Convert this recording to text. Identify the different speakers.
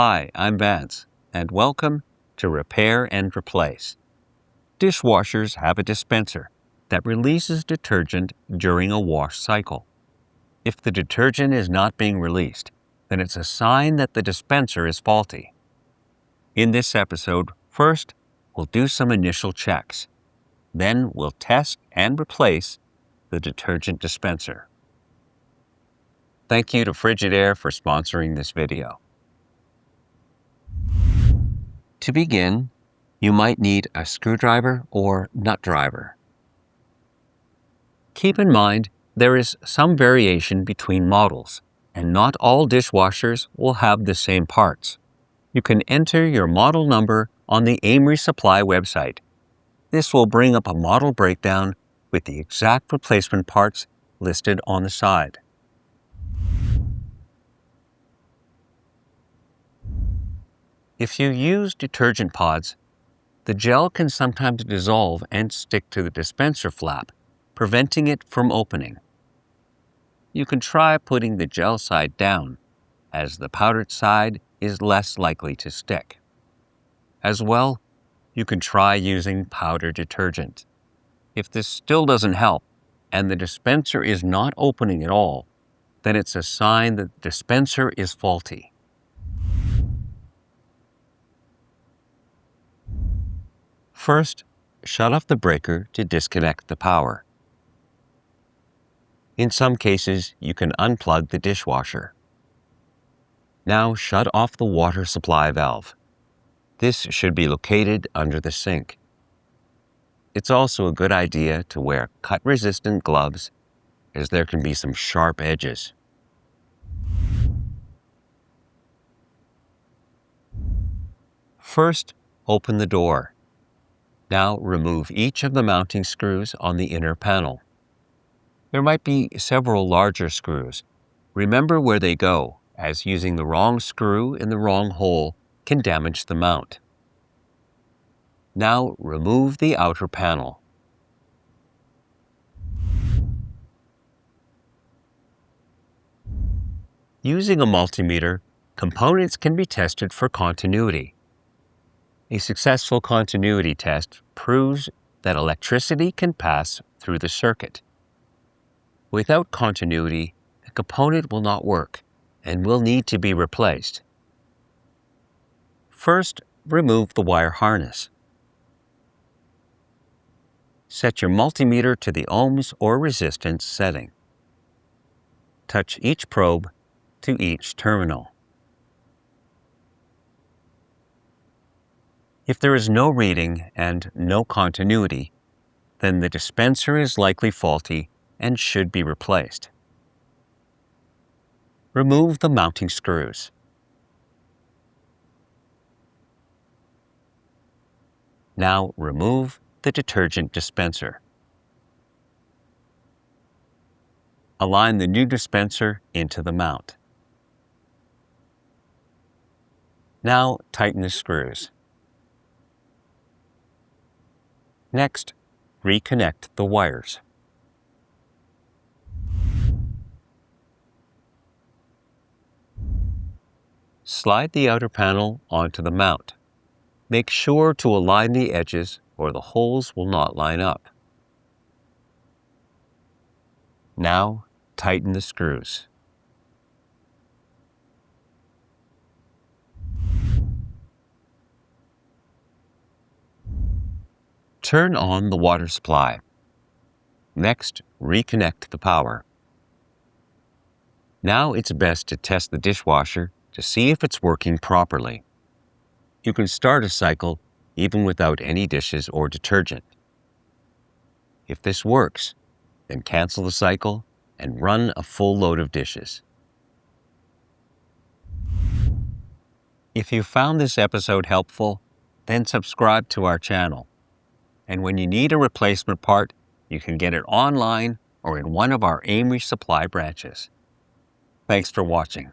Speaker 1: Hi, I'm Vance, and welcome to Repair and Replace. Dishwashers have a dispenser that releases detergent during a wash cycle. If the detergent is not being released, then it's a sign that the dispenser is faulty. In this episode, first, we'll do some initial checks. Then we'll test and replace the detergent dispenser. Thank you to Frigidaire for sponsoring this video. To begin, you might need a screwdriver or nut driver. Keep in mind, there is some variation between models, and not all dishwashers will have the same parts. You can enter your model number on the AMRE Supply website. This will bring up a model breakdown with the exact replacement parts listed on the side. If you use detergent pods, the gel can sometimes dissolve and stick to the dispenser flap, preventing it from opening. You can try putting the gel side down, as the powdered side is less likely to stick. As well, you can try using powder detergent. If this still doesn't help, and the dispenser is not opening at all, then it's a sign that the dispenser is faulty. First, shut off the breaker to disconnect the power. In some cases, you can unplug the dishwasher. Now shut off the water supply valve. This should be located under the sink. It's also a good idea to wear cut-resistant gloves, as there can be some sharp edges. First, open the door. Now remove each of the mounting screws on the inner panel. There might be several larger screws. Remember where they go, as using the wrong screw in the wrong hole can damage the mount. Now remove the outer panel. Using a multimeter, components can be tested for continuity. A successful continuity test proves that electricity can pass through the circuit. Without continuity, the component will not work and will need to be replaced. First, remove the wire harness. Set your multimeter to the ohms or resistance setting. Touch each probe to each terminal. If there is no reading and no continuity, then the dispenser is likely faulty and should be replaced. Remove the mounting screws. Now remove the detergent dispenser. Align the new dispenser into the mount. Now tighten the screws. Next, reconnect the wires. Slide the outer panel onto the mount. Make sure to align the edges or the holes will not line up. Now, tighten the screws. Turn on the water supply. Next, reconnect the power. Now it's best to test the dishwasher to see if it's working properly. You can start a cycle even without any dishes or detergent. If this works, then cancel the cycle and run a full load of dishes. If you found this episode helpful, then subscribe to our channel. And when you need a replacement part, you can get it online or in one of our AMRE Supply branches. Thanks for watching.